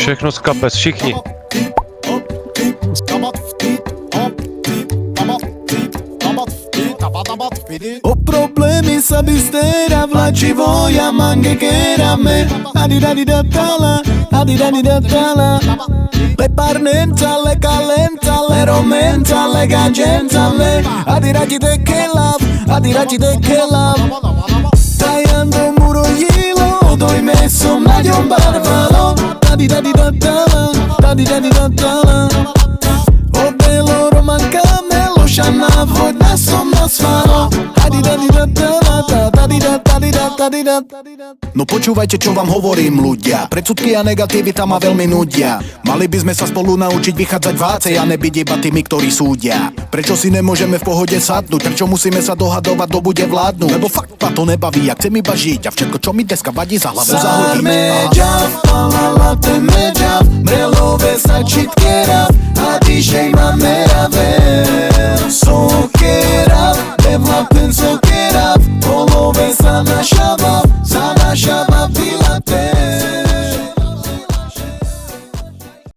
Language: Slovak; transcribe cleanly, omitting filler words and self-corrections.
Všechno z kapes, všichni. O problemi sa bistera vlačivo ja mange kerame Adidadidatala, adidadidatala Le parnentale, calentale, romentale, gagentale Adiradide che love, adiradide che love Tajando muro jilo, doj mesom na ňom barvalo Adidadidatala, adidadidatala O belo romanka Šana vodná som nasvalo No počúvajte, čo vám hovorím, ľudia. Predsudky a negativita ma veľmi nudia. Mali by sme sa spolu naučiť vychádzať vácej a nebyť iba tými, ktorí súdia. Prečo si nemôžeme v pohode sadnúť? Prečo musíme sa dohadovať, kto bude vládnuť? Lebo fakt ma to nebaví, ja chcem iba žiť a všetko, čo mi dneska vadí, za hlavu zahodím. Sarmeďav, palala temeďav, mrelové sa čitkera a DJ ma meravé. Sokera, devla ten sokera